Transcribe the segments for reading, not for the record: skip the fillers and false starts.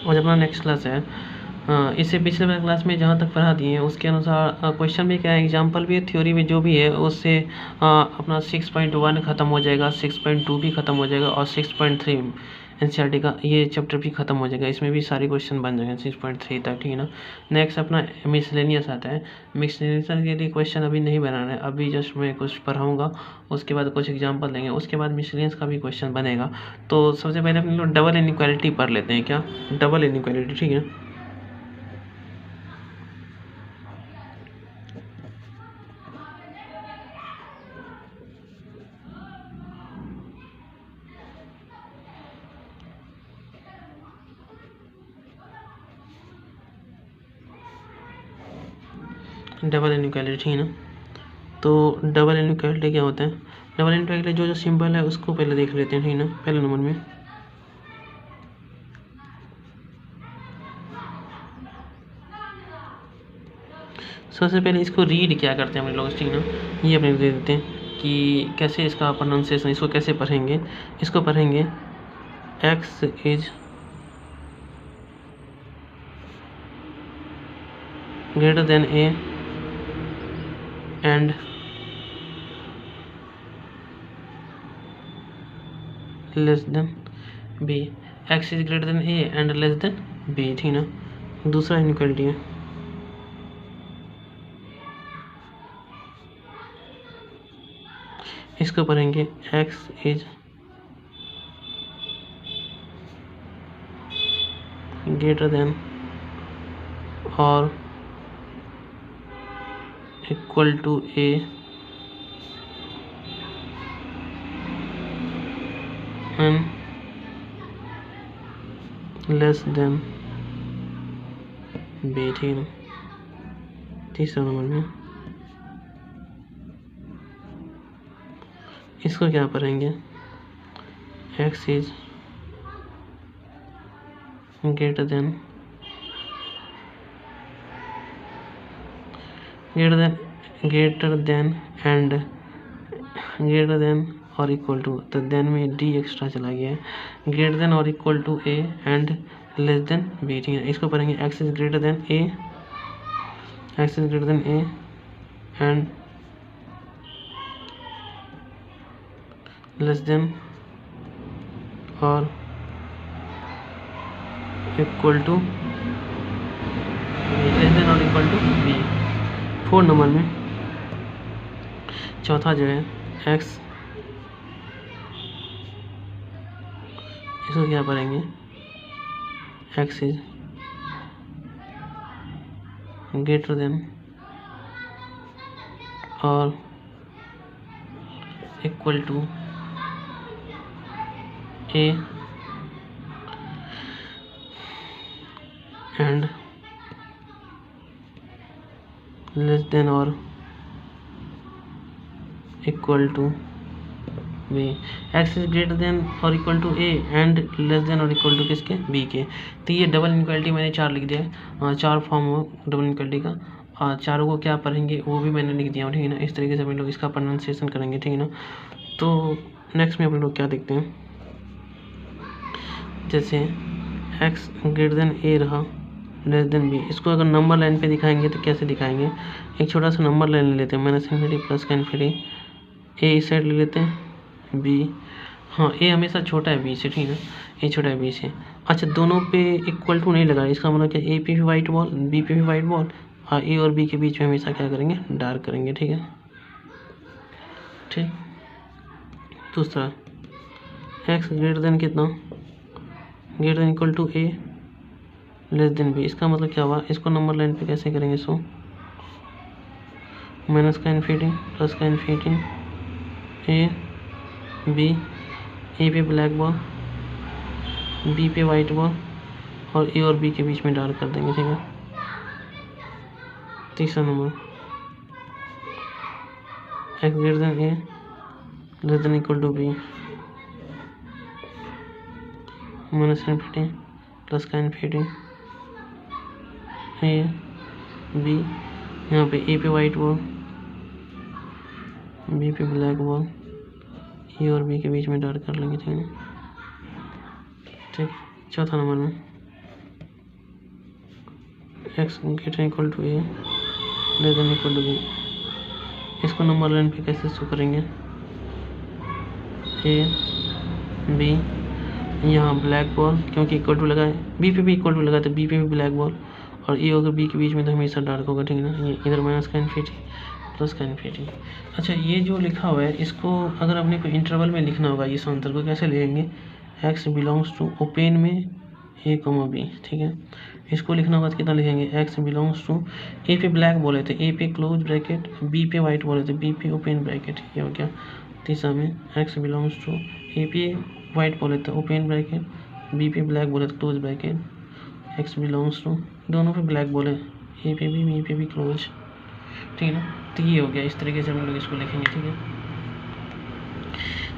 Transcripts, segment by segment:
आज अपना next class है। इससे पिछले वाले क्लास में जहाँ तक पढ़ा दिए हैं उसके अनुसार क्वेश्चन भी क्या है, एग्जाम्पल भी है, थ्योरी भी जो भी है उससे अपना 6.1 ख़त्म हो जाएगा, 6.2 भी ख़त्म हो जाएगा और 6.3 एनसीईआरटी का ये चैप्टर भी ख़त्म हो जाएगा। इसमें भी सारे क्वेश्चन बन जाएंगे 6.3 तक, ठीक है ना। नेक्स्ट अपना मिसलेनियस आता है। मिसलेनियस के लिए क्वेश्चन अभी नहीं बनाना है, अभी जस्ट मैं कुछ पढ़ाऊँगा, उसके बाद कुछ एग्जाम्पल देंगे, उसके बाद मिसलेनियस का भी क्वेश्चन बनेगा। तो सबसे पहले अपने लोग डबल इनइक्वालिटी पढ़ लेते हैं। क्या डबल इनइक्वालिटी, ठीक है। डबल इनइक्वालिटी, ठीक है ना। तो डबल इनइक्वालिटी क्या होता है? डबल इनइक्वालिटी जो सिंबल है उसको पहले देख लेते हैं, ठीक है ना। पहले नंबर में सबसे पहले इसको रीड क्या करते हैं हम लोग, ठीक है ना। ये अपने दे देते हैं कि कैसे इसका प्रोनाउंसिएशन, इसको कैसे पढ़ेंगे। इसको पढ़ेंगे x is greater than a and less than b। x is greater than a and less than b, ठीक ना। दूसरा इनइक्वालिटी है इसको पढ़ेंगे x इज ग्रेटर देन और equal to a and less than b, ठीक है ना। तीसरा नंबर में इसको क्या पढ़ेंगे, x is greater than and greater than और इक्वल टू, तो देन में डी एक्स्ट्रा चला गया है। ग्रेटर देन और equal to A and less than B, ठीक है। इसको पढ़ेंगे X is greater than A and less than और इक्वल टू बी। 4 नंबर में चौथा जो है एक्स, इसको क्या पढ़ेंगे, एक्स इज ग्रेटर देन और equal to A and less than और equal to b. X is greater than और equal to A and less than और इक्वल टू किसके, बी के। तो ये डबल इनइक्वालिटी मैंने 4 लिख दिया है, 4 फॉर्म हो डबल इनइक्वालिटी का। चारों को क्या पढ़ेंगे वो भी मैंने लिख दिया, ठीक है ना। इस तरीके से हम लोग इसका प्रोनाउंसिएशन करेंगे, ठीक है ना। तो नेक्स्ट में हम लोग क्या देखते हैं, जैसे एक्स ग्रेटर देन ए रहा लेस देन बी। इसको अगर नंबर लाइन पे दिखाएंगे तो कैसे दिखाएंगे, एक छोटा सा नंबर लाइन ले लेते हैं, माइनस इन्फिनिटी प्लस का इन्फिनिटी। ए इस साइड ले लेते हैं, बी, हाँ ए हमेशा छोटा है बी से, ठीक है ना। ए छोटा है बी से। अच्छा दोनों पे इक्वल टू नहीं लगा, इसका मतलब क्या, ए पे भी वाइट बॉल बी पे भी वाइट बॉल, और ए और बी के बीच में हमेशा क्या करेंगे, डार्क करेंगे, ठीक है। ठीक, दूसरा एक्स ग्रेटर देन कितना, greater than equal to A less than B. इसका मतलब क्या हुआ, इसको नंबर लाइन पे कैसे करेंगे, सो माइनस का इन्फिनिटी प्लस का इन्फिनिटी, ए बी, ए पे ब्लैक बॉल बी पे वाइट बॉल और ए और बी के बीच में डार्क कर देंगे, ठीक है। तीसरा number X greater than A less than equal to B, minus infinity plus का इन्फिनिटी, ए बी, यहाँ पे ए पे वाइट बॉल बी पे ब्लैक बॉल, ए और बी के बीच में डार्क कर लेंगे, ठीक है। ठीक, चौथा नंबर में X greater equal to A less than equal to B. इसको नंबर लाइन पे कैसे शो करेंगे, ए बी, यहाँ ब्लैक बॉल क्योंकि इक्वल टू लगा है, बी पे भी इक्वल टू लगा तो बी पे भी ब्लैक बॉल, और ए होगा बी के बीच में तो हमेशा डार्क होगा, ठीक है ना। ये इधर माइनस का इन्फिनिटी प्लस का इन्फिनिटी। अच्छा, ये जो लिखा हुआ है इसको अगर अपने को इंटरवल में लिखना होगा, इस आंसर को कैसे लिखेंगे, एक्स बिलोंग्स टू ओपन में ए कॉमा बी, ठीक है। इसको लिखना होगा तो कितना लिखेंगे, एक्स बिलोंग्स टू, ए पे ब्लैक बोले थे, ए पे क्लोज ब्रैकेट, बी पे वाइट बोले थे, बी पे ओपन ब्रैकेट, ये हो गया। तीसरा में एक्स बिलोंग्स टू, ए पे वाइट बोले थे ओपन ब्रैकेट, बी पे ब्लैक बोले थे close bracket, x belongs to, दोनों पे ब्लैक बोले, ए पे भी बी पे भी क्लोज, ठीक है ना। तो ये हो गया, इस तरीके से हम लोग इसको लिखेंगे, ठीक है।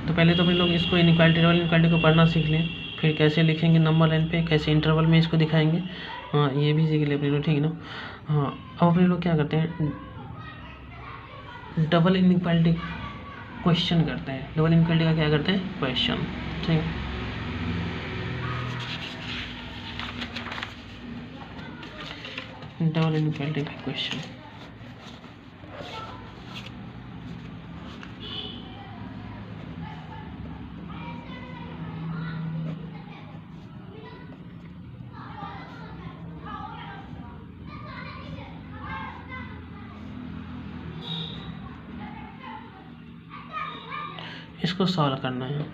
तो पहले तो हम लोग इसको इनइक्वालिटी डबल इनइक्वालिटी को पढ़ना सीख लें, फिर कैसे लिखेंगे नंबर लाइन पे, कैसे इंटरवल में इसको दिखाएंगे, हाँ ये भी सीख ले अपने लोग, ठीक है ना। हाँ, अब अपने लोग क्या करते हैं, डबल इनइक्वालिटी क्वेश्चन करते हैं, डबल इनइक्वालिटी का क्या करते हैं, क्वेश्चन, ठीक है। डबल इनइक्वालिटी का क्वेश्चन, इसको सॉल्व करना है।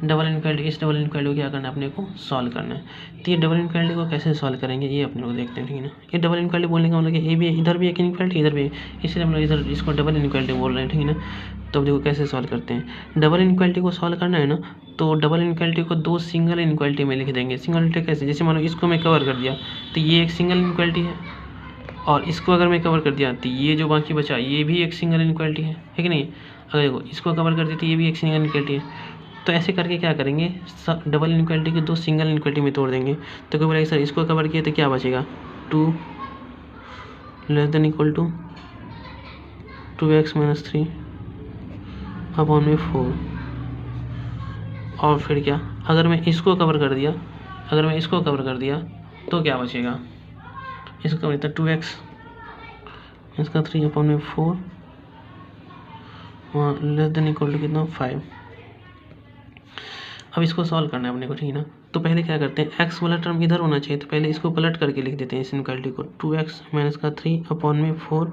डबल इनइक्वालिटी, इस डबल इनइक्वालिटी को क्या करना है, अपने को सॉल्व करना है। तो ये डबल इनइक्वालिटी को कैसे सॉल्व करेंगे ये अपने को देखते हैं, ठीक है ना। ये डबल इनइक्वालिटी बोलने का मतलब कि ए भी इधर भी एक इनइक्वालिटी इधर भी, इसलिए हम लोग इधर इसको डबल इनइक्वालिटी बोल रहे हैं, ठीक है ना। तो देखो कैसे सॉल्व करते हैं, डबल इनइक्वालिटी को सॉल्व करना है ना, तो डबल इनइक्वालिटी को दो सिंगल इनइक्वालिटी में लिख देंगे। सिंगल इनइक्वालिटी कैसे, जैसे मान लो इसको मैं कवर कर दिया तो ये एक सिंगल इनइक्वालिटी है, और इसको अगर मैं कवर कर दिया तो ये जो बाकी बचा ये भी एक सिंगल इनइक्वालिटी है कि नहीं। अगर देखो इसको कवर कर दिया तो ये भी एक सिंगल इनइक्वालिटी है। तो ऐसे करके क्या करेंगे, डबल इनइक्वालिटी को दो सिंगल इनइक्वालिटी में तोड़ देंगे। तो कोई बोलेगा सर इसको कवर किया तो क्या बचेगा, 2 less than equal to 2x - 3 upon में 4, और फिर क्या, अगर मैं इसको कवर कर दिया, अगर मैं इसको कवर कर दिया तो क्या बचेगा, इसको कवर किया 2x इसका 3 अपॉन में 4 लेस देन इक्वल टू कितना 5। अब इसको सॉल्व करना है अपने को, ठीक है ना। तो पहले क्या करते हैं, x वाला टर्म इधर होना चाहिए, तो पहले इसको पलट करके लिख देते हैं इस इनइक्वालिटी को, 2x - का 3 अपॉन में 4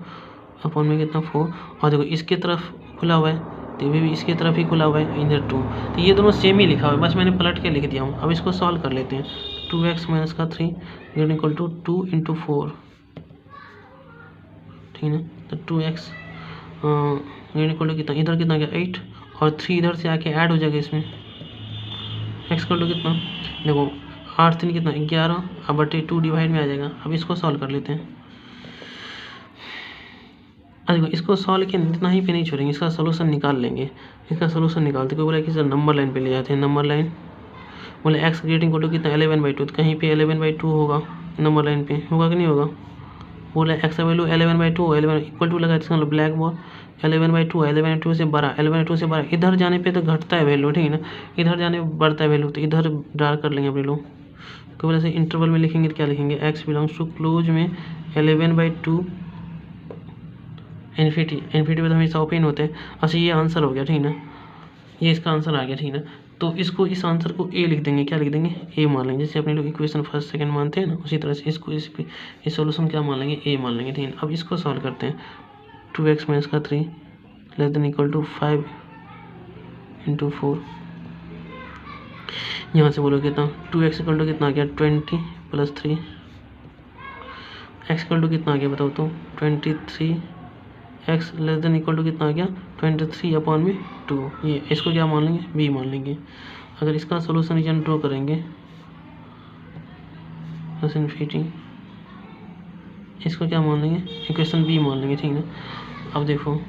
अपॉन में कितना 4, और देखो इसके तरफ खुला हुआ है तो ये भी इसके तरफ ही खुला हुआ है, इधर 2, तो ये दोनों सेम ही लिखा हुआ है, बस मैंने पलट के लिख दिया हूँ। अब इसको सॉल्व कर लेते हैं, 2x - का 3 इक्वल टू 2 × 4, ठीक है ना। तो 2x इक्वल टू कितना, इधर कितना गया 8, और 3 इधर से आके ऐड हो जाएगा इसमें, x इक्वल टू कितना, देखो 8 3 कितना 11, अब बटे 2 डिवाइड में आ जाएगा। अब इसको सॉल्व कर लेते हैं। देखो इसको सॉल्व किया इतना ही पे नहीं छोड़ेंगे, इसका सोल्यूशन निकाल लेंगे। इसका सोल्यूशन निकालते कोई बोला कि सर नंबर लाइन पे ले जाते हैं, नंबर लाइन बोले x ग्रेटर इक्वल टू कितना 11/2, तो कहीं पे 11/2 होगा, नंबर लाइन पे होगा कि नहीं होगा। बोला x का वैल्यू 11/2, 11 इक्वल टू लगा, इसका मतलब ब्लैक बॉल 11/2, 11/2 से बड़ा, 11/2 से बड़ा, इधर जाने पे तो घटता है वैल्यू, ठीक है ना, इधर जाने पे बढ़ता है वैल्यू, तो इधर ड्रा कर लेंगे अपने लोग। तो वजह से इंटरवल में लिखेंगे तो क्या लिखेंगे, x बिलोंग्स टू क्लोज में 11/2 इन्फिनिटी, इन्फिनिटी में तो हमेशा ओपन होते हैं। अच्छा ये आंसर हो गया, ठीक है ना, ये इसका आंसर आ गया, ठीक है ना। तो इसको इस आंसर को ए लिख देंगे, क्या लिख देंगे, ए मान लेंगे, जैसे अपने लोग इक्वेशन फर्स्ट सेकंड मानते हैं ना, उसी तरह से इसको इस सॉल्यूशन क्या मान लेंगे, ए मान लेंगे, ठीक है। अब इसको सॉल्व करते हैं, 2x - का 3 लेस देन इक्वल टू 5 × 4, यहाँ से बोलो कितना, 2x इक्वल टू कितना आ गया 20 + 3, x इक्वल टू कितना आ गया बताओ तो 23, x less than equal to कितना आ गया 23 अपॉन में 2, ये इसको क्या मान लेंगे, b मान लेंगे। अगर इसका सोल्यूशन रीजन ड्रॉ करेंगे प्लस इन्फिनिटी, इसको क्या मान लेंगे, इक्वेशन b मान लेंगे, ठीक है ना। अब देखो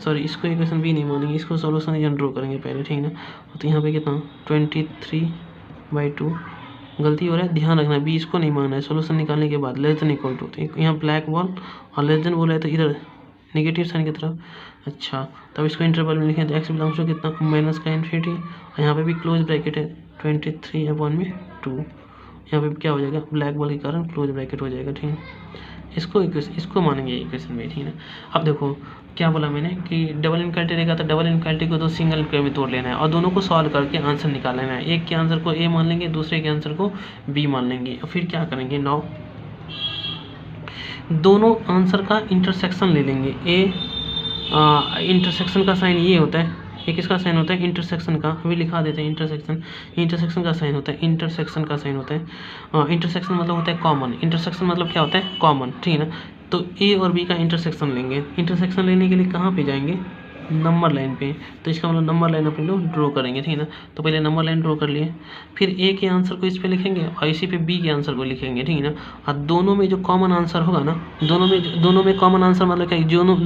सॉरी इसको इक्वेशन b नहीं मानेंगे, इसको सोल्यूशन रीजन ड्रॉ करेंगे पहले, ठीक है ना। तो यहाँ पे कितना 23/2, गलती हो रहा है, ध्यान रखना b इसको नहीं मानना है, सोल्यूशन निकालने के बाद लेस देन इक्वल टू, तो यहाँ ब्लैक बॉल और लेस देन बोला है तो इधर नेगेटिव साइन की तरफ। अच्छा तब इसको इंटरवल में लिखें तो x बिलोंग्स टू कितना माइनस का इन्फिनिटी, और यहाँ पे भी क्लोज ब्रैकेट है 23 अपॉन में 2, यहाँ पे क्या हो जाएगा, ब्लैक बॉल के कारण क्लोज ब्रैकेट हो जाएगा, ठीक है। इसको मानेंगे इक्वेशन में, ठीक है। अब देखो क्या बोला मैंने कि डबल इनक्वालिटी रहेगा तो डबल इनक्वालिटी को दो सिंगल इनक्वालिटी में तोड़ लेना है और दोनों को सॉल्व करके आंसर निकाल लेना है। एक के आंसर को ए मान लेंगे, दूसरे के आंसर को बी मान लेंगे और फिर क्या करेंगे, नाउ दोनों आंसर का इंटरसेक्शन ले लेंगे। इंटरसेक्शन का साइन ये होता है, एक इसका साइन होता है इंटरसेक्शन का, अभी लिखा देते हैं इंटरसेक्शन का साइन होता है, इंटरसेक्शन का साइन होता है। इंटरसेक्शन मतलब होता है कॉमन, इंटरसेक्शन मतलब क्या होता है, कॉमन, ठीक है ना। तो ए और बी का इंटरसेक्शन लेंगे। इंटरसेक्शन लेने के लिए कहाँ पे जाएंगे, नंबर लाइन पे। तो इसका मतलब नंबर लाइन अपन लोग ड्रॉ करेंगे, ठीक है ना। तो पहले नंबर लाइन ड्रॉ कर लिए, फिर ए के आंसर को इस पे लिखेंगे और इसी पे बी के आंसर को लिखेंगे, ठीक है ना। और दोनों में जो कॉमन आंसर होगा ना, दोनों में कॉमन आंसर मतलब क्या,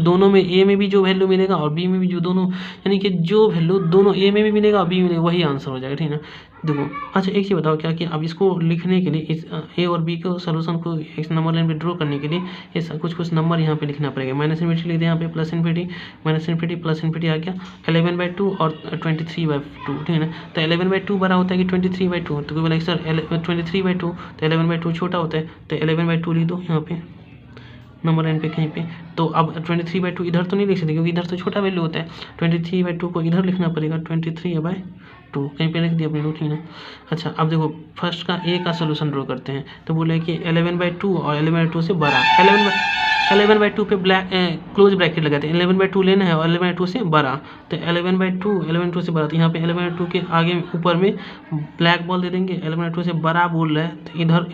दोनों में ए में भी जो वैल्यू मिलेगा और बी में भी जो दोनों, यानी कि जो वैल्यू दोनों ए में भी मिलेगा और बी में मिलेगा वही आंसर हो जाएगा, ठीक है ना। देखो अच्छा एक चीज़ बताओ क्या कि अब इसको लिखने के लिए इस ए और बी को सोल्यूशन को एक नंबर लाइन पे ड्रॉ करने के लिए ये कुछ नंबर यहाँ पे लिखना पड़ेगा। माइनस इन्फिनिटी लिख दें यहाँ पे, plus infinity, minus infinity plus infinity आ गया 11/2 और 23/2, ठीक है ना। तो 11/2 बड़ा होता है कि 23/2, तो कोई बोला सर 23/2 तो 11/2 छोटा होता है, तो 11/2 लिख दो यहाँ पे नंबर लाइन पे कहीं पे। तो अब 23/2 इधर तो नहीं लिख सकते क्योंकि इधर तो छोटा वैल्यू होता है, 23/2 को इधर लिखना पड़ेगा 23/2 कहीं पे लिख दिया अपने लोग, ठीक है। अच्छा अब देखो फर्स्ट का ए का सोल्यूशन ड्रॉ करते हैं। तो बोले कि 11/2 और 11/2 से बड़ा, 11/2 पे ब्लैक क्लोज ब्रैकेट लगाते हैं, 11/2 लेना है और 11/2 से बड़ा। तो 11/2 से बड़ा, तो यहाँ पे 11/2 के आगे ऊपर में ब्लैक बॉल दे देंगे। 11/2 से बड़ा बोल रहा है तो इधर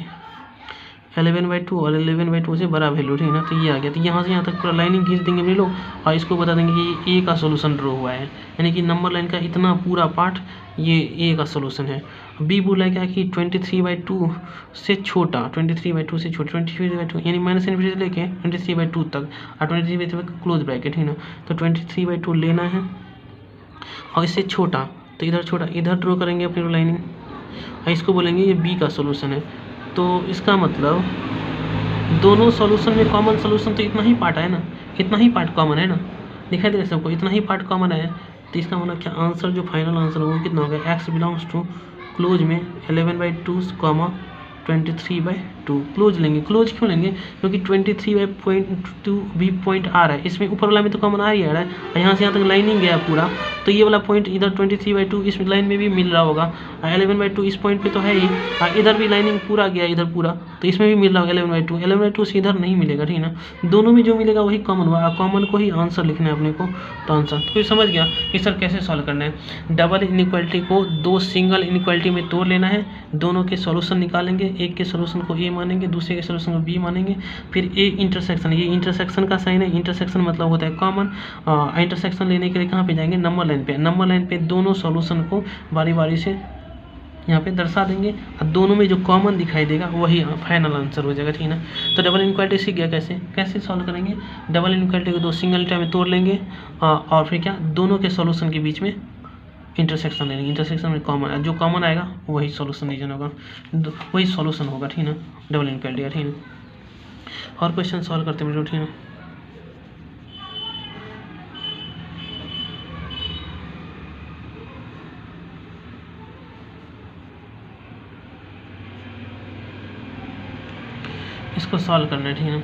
11/2 और 11/2 से बड़ा वैल्यू, ठीक है ना। तो ये आ गया, तो यहाँ से यहाँ तक पूरा लाइनिंग खींच देंगे हम लोग और इसको बता देंगे कि ये ए का सोल्यूशन ड्रॉ हुआ है, यानी कि नंबर लाइन का इतना पूरा पार्ट ये ए का सोल्यूशन है। बी बोला क्या कि 23/2 से छोटा, 23/2 से छोटा, 23/2 यानी माइनस इन्फिनिटी से लेके 23/2 तक और 23/2 तक क्लोज ब्रैकेट, है ना। तो 23/2 लेना है और इससे छोटा, तो इधर छोटा इधर ड्रॉ करेंगे अपनी लाइनिंग और इसको बोलेंगे ये बी का सोल्यूशन है। तो इसका मतलब दोनों सॉल्यूशन में कॉमन सॉल्यूशन तो इतना ही पार्ट है ना, इतना ही पार्ट कॉमन है ना, दिखाई दे रहा है सबको, इतना ही पार्ट कॉमन है। तो इसका मतलब क्या आंसर जो फाइनल आंसर होगा कितना होगा, एक्स बिलोंग्स टू क्लोज में 11/2 23/2 क्लोज लेंगे। क्लोज क्यों लेंगे, क्योंकि 23/2 भी पॉइंट आ रहा है, इसमें ऊपर वाला में तो कॉमन आ ही आ रहा है और यहाँ से यहाँ तक लाइनिंग गया पूरा, तो ये वाला पॉइंट इधर 23/2 इस लाइन में भी मिल रहा होगा, 11/2 इस पॉइंट पे तो है ही, इधर भी लाइनिंग पूरा गया इधर पूरा, तो इसमें भी मिल रहा होगा 11/2। 11/2 से इधर नहीं मिलेगा, ठीक है ना। दोनों में जो मिलेगा वही कॉमन हुआ, कॉमन को ही आंसर लिखना है अपने को। तो आंसर तो फिर समझ गया कि सर कैसे सॉल्व करना है। डबल इनइक्वालिटी को दो सिंगल इनइक्वालिटी में तोड़ लेना है, दोनों के सॉल्यूशन निकालेंगे, एक के सॉल्यूशन को ए मानेंगे, दूसरे के सॉल्यूशन को बी मानेंगे। फिर ए इंटरसेक्शन, ये इंटरसेक्शन का साइन है, इंटरसेक्शन मतलब होता है कॉमन। इंटरसेक्शन लेने के लिए कहाँ पे जाएंगे, नंबर लाइन पे। नंबर लाइन पे दोनों सॉल्यूशन को बारी बारी से यहाँ पे दर्शा देंगे और दोनों में जो कॉमन दिखाई देगा वही फाइनल आंसर हो जाएगा, ठीक है ना। तो डबल इनइक्वालिटी सीख गया कैसे सॉल्व करेंगे। डबल इनइक्वालिटी को दो सिंगल टाइम में तोड़ लेंगे और फिर क्या दोनों के सॉल्यूशन के बीच में इंटरसेक्शन लेंगे। इंटरसेक्शन में कॉमन, जो कॉमन आएगा वही सॉल्यूशन रीजन होगा, वही सॉल्यूशन होगा, ठीक है ना, डबल इनइक्वालिटी का, ठीक है। और क्वेश्चन सॉल्व करते हैं, ठीक है। इसको सॉल्व करना है, ठीक है।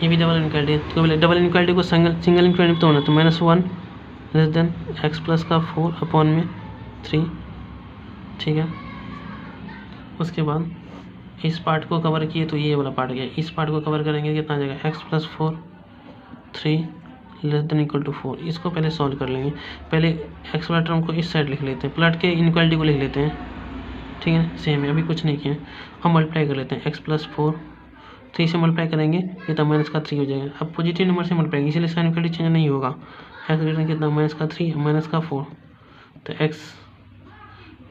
ये भी डबल इनइक्वालिटी, तो बोले डबल इनइक्वालिटी को सिंगल इनइक्वालिटी तोड़ना, तो -1 लेस देन x प्लस का 4/3, ठीक है। उसके बाद इस पार्ट को कवर किए तो ये वाला पार्ट गया, इस पार्ट को कवर करेंगे कितना आ जाएगा, x plus 4 3 less than equal to 4। इसको पहले सॉल्व कर लेंगे। पहले x वाला टर्म को इस साइड लिख लेते हैं, पलट के इनइक्वालिटी को लिख लेते हैं, ठीक है। सेम है, अभी कुछ नहीं किया, हम मल्टीप्लाई कर लेते हैं। x प्लस 4 3 से मल्टीप्लाई करेंगे कितना, -3 हो जाएगा। अब पॉजिटिव नंबर से मल्टीप्लाई, इसलिए साइन इक्वलिटी चेंज नहीं होगा। x कितना, -3 -4, तो x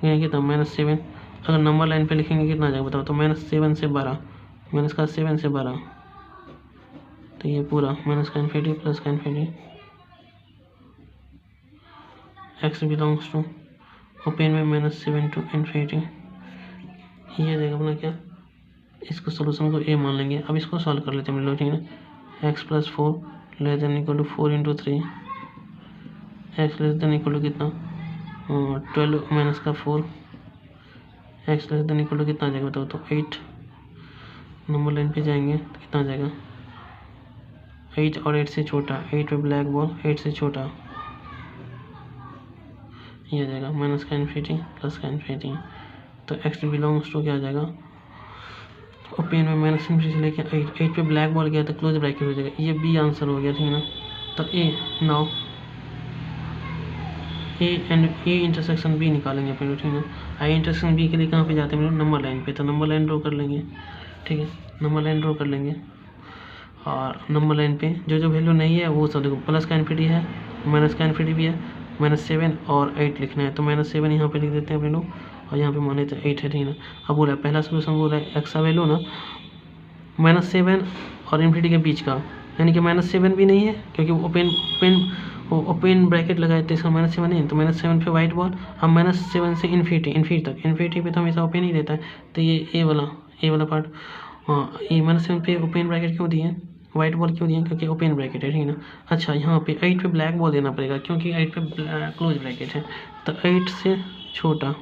कितना -7। अगर नंबर लाइन पे लिखेंगे कितना आ जाएगा बताओ, तो -7 से 12, -7 से 12, तो ये पूरा -∞ plus ∞, x belongs to open में -7 to ∞। ये देगा अपना क्या, इसको सोल्यूशन को ए मान लेंगे। अब इसको सॉल्व कर लेते हैं हम लोग, ठीक है ना। x plus 4 less than equal to 4 × 3, x less than equal to कितना 12 -4, x less than equal to कितना आ जाएगा बताओ तो 8। नंबर लाइन पे जाएंगे तो कितना आ जाएगा 8 और 8 से छोटा, 8 पे ब्लैक बॉल 8 से छोटा, ये आ जाएगा माइनस का इन्फिनिटी प्लस का इन्फिनिटी। तो एक्स बिलोंग्स टू क्या आ जाएगा ओपन में माइनस इन्फिनिटी लेके 8 पे ब्लैक बॉल गया तो क्लोज ब्रैकेट हो जाएगा, ये बी आंसर हो गया ठीक है ना। तो ए नाउ ए इंटरसेक्शन बी निकालेंगे अपन लोग ठीक है ना। आई इंटरसेक्शन बी के लिए कहाँ पे जाते हैं हम लोग नंबर लाइन पे, तो नंबर लाइन ड्रॉ कर लेंगे ठीक है। नंबर लाइन ड्रॉ कर लेंगे और नंबर लाइन पे जो जो वैल्यू नहीं है वो सब देखो, प्लस का इन्फिनिटी है, माइनस का इन्फिनिटी भी है, -7 और 8 लिखना है तो -7 यहाँ पे लिख देते हैं अपने लोग और यहाँ पे मान लेते हैं 8 है ठीक है ना। अब बोला पहला सोल्यूशन बोला है एक्स का वैल्यू ना -7 और इन्फिनिटी के बीच का, यानी कि -7 भी नहीं है क्योंकि ओपन ब्रैकेट लगाए तो इसका -7 नहीं है, तो -7 पे वाइट बॉल। अब -7 से इन्फिनिटी पे तो हमेशा ओपन ही रहता है, तो ये ए वाला पार्ट ये -7 पे ओपन ब्रैकेट क्यों दिए, वाइट बॉल क्यों दिए, क्योंकि ओपन ब्रैकेट है ठीक है ना। अच्छा यहाँ पे 8 पे ब्लैक बॉल देना पड़ेगा क्योंकि 8 पे क्लोज ब्रैकेट है, तो 8 से छोटा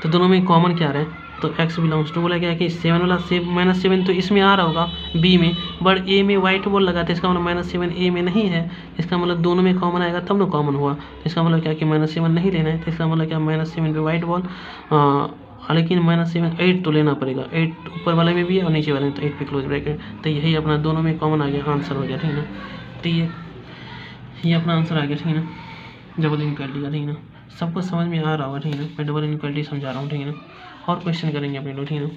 तो दोनों में कॉमन क्या आ रहा है, तो x बिलोंग्स टू बोला गया कि 7 वाला -7 तो इसमें आ रहा होगा b में, बट a में वाइट बॉल लगा था, इसका मतलब -7 a में नहीं है, इसका मतलब दोनों में कॉमन आएगा तब ना कॉमन हुआ। तो इसका मतलब क्या कि -7 नहीं लेना है, तो इसका मतलब क्या -7 पे वाइट बॉल लेकिन -7 8 तो लेना पड़ेगा, 8 ऊपर वाले में भी है और नीचे वाले में, तो 8 पे क्लोज ब्रैकेट, तो यही अपना दोनों में कॉमन आ गया, आंसर हो गया ठीक है ना। तो ये अपना आंसर आ गया ठीक है ना, डबल इनक्वालिटी का ठीक है ना। सबको समझ में आ रहा होगा ठीक है ना, मैं डबल इनक्वालिटी समझा रहा हूँ ठीक है ना। और क्वेश्चन करेंगे अपने लोग ठीक है ना।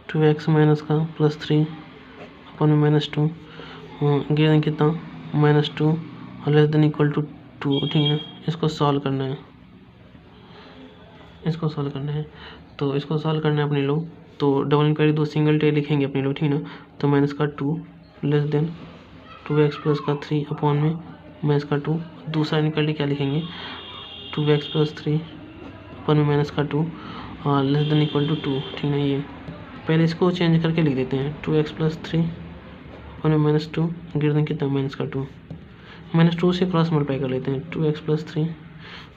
टू एक्स माइनस का +3 अपन में -2 गिवन कितना -2 और लेस देन इक्वल टू 2 ठीक है ना। इसको सॉल्व करना है, तो इसको सॉल्व करना है अपने लोग, तो डबल इनक्वालिटी 2 सिंगल टे लिखेंगे अपने लोग ठीक है ना। तो -2 लेस देन 2x प्लस का 3 अपॉन में -2, दूसरा इनक्वालिटी क्या लिखेंगे 2x प्लस 3 अपॉन में -2 और लेस देन इक्वल टू 2 ठीक है ना। ये पहले इसको चेंज करके लिख देते हैं 2x प्लस 3 अपॉन में -2 ग्रेटर देन कितना -2, -2 से क्रॉस मल्टीप्लाई कर लेते हैं 2x प्लस 3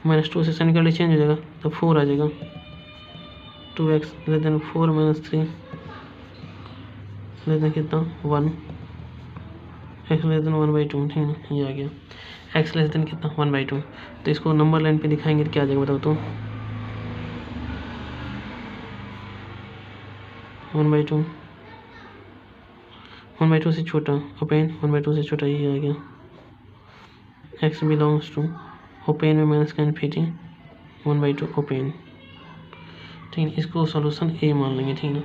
-2 से इनक्वालिटी चेंज हो जाएगा तो 4 आ जाएगा, 2x less than 4 -3 less then कितना 1, x लेस देन 1/2 ठीक है ना। ये आ गया x लेस देन कितना 1/2, तो इसको नंबर लाइन पे दिखाएंगे तो क्या आ जाएगा बताओ तो 1/2 से छोटा ओपन 1/2 से छोटा, ये आ गया x बिलोंग्स टू ओपन में माइनस का इन्फिनिटी 1/2 ओपन ठीक है। इसको सॉल्यूशन ए मान लेंगे ठीक है ना।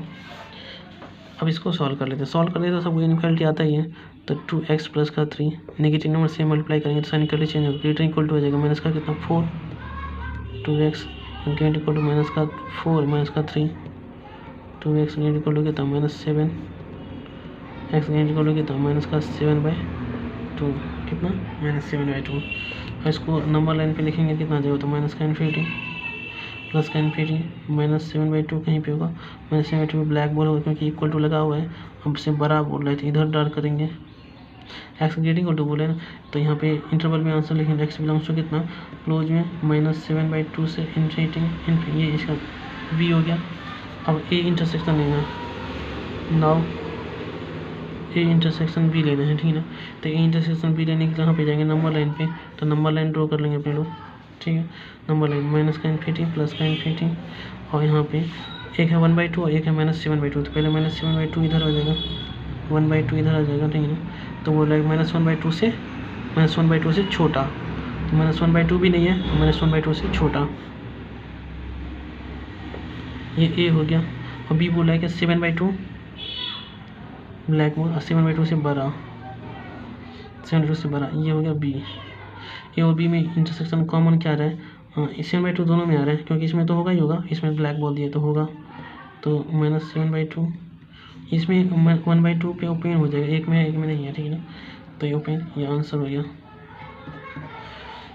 अब इसको सॉल्व कर लेते हैं, तो सब इनक्वालिटी आता ही है, तो 2x प्लस का 3 नेगेटिव नंबर से मल्टीप्लाई करेंगे तो साइन इक्वलिटी चेंज होगा, ग्रेटर इक्वल टू हो जाएगा माइनस का कितना 4, 2x greater equal to minus का 4 माइनस का 3, 2x ग्रेटर इक्वल टू कितना -7, x ग्रेटर इक्वल टू कितना माइनस का 7/2 कितना -7/2। और इसको नंबर लाइन पे लिखेंगे कितना आ जाएगा तो माइनस का इन्फिनिटी प्लस का इन्फिनिटी -7/2 कहीं पे होगा, -7/2 में ब्लैक बोल होगा क्योंकि इक्वल टू लगा हुआ है, अब से बड़ा बोल रहे थे इधर डाल करेंगे एक्स ग्रेटर इक्वल टू बोले ना, तो यहाँ पे इंटरवल में आंसर लिखेंगे एक्स बिलोंग्स टू कितना क्लोज में -7/2 से इन्फिनिटी, ये इसका बी हो गया। अब ए इंटरसेक्शन लेना है, नाउ ए इंटरसेक्शन बी लेना है ठीक है ना। तो ए इंटरसेक्शन बी लेने के लिए यहाँ पे जाएंगे नंबर लाइन पे, तो नंबर लाइन ड्रॉ कर लेंगे अपने लोग ठीक है। नंबर लाइन माइनस का इन्फिनिटी प्लस का इन्फिनिटी और यहाँ पे एक है 1/2 और एक है -7/2, तो पहले -7/2 इधर आ जाएगा 1/2 इधर आ जाएगा ठीक है ना। तो वो लगेगा -1/2 से छोटा, तो -1/2 भी नहीं है, -1/2 से छोटा, ये ए हो गया। और बी बोला है कि 7/2 ब्लैक बोर्ड और 7/2 से बड़ा, 7/2 से बड़ा, ये हो गया बी। ए और बी में इंटरसेक्शन कॉमन क्या आ रहा है 7/2 दोनों में आ रहा है क्योंकि इसमें तो होगा ही होगा, इसमें ब्लैक बोल दिया तो होगा, तो -7/2 इसमें 1/2 पे ओपन हो जाएगा, एक में नहीं है ठीक है ना। तो ये ओपन, ये आंसर हो गया।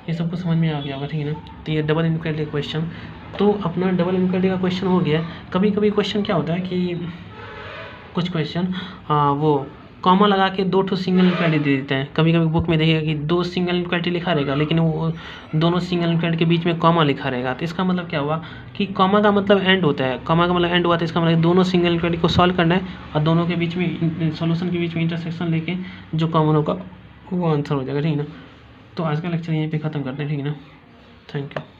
ये सबको समझ में आ गया होगा ठीक है ना। तो ये डबल इनक्वालिटी क्वेश्चन तो अपना डबल इनक्वालिटी का क्वेश्चन हो गया। कभी कभी क्वेश्चन क्या होता है कि कुछ क्वेश्चन वो कॉमा लगा के 2 ठो सिंगल इनक्वालिटी दे देते हैं। कभी कभी बुक में देखिएगा कि 2 सिंगल इनक्वालिटी लिखा रहेगा, लेकिन वो दोनों सिंगल इनक्वालिटी के बीच में कॉमा लिखा रहेगा। तो इसका मतलब क्या हुआ कि कॉमा का मतलब एंड होता है, कॉमा का मतलब एंड हुआ, तो इसका मतलब दोनों सिंगल इनक्वालिटी को सॉल्व करना है और दोनों के बीच में सॉल्यूशन के बीच में इंटरसेक्शन लेके जो कॉमन होगा वो आंसर हो जाएगा, ठीक है ना। तो आज का लेक्चर यहीं पे ख़त्म करते हैं, ठीक है ना। Thank you.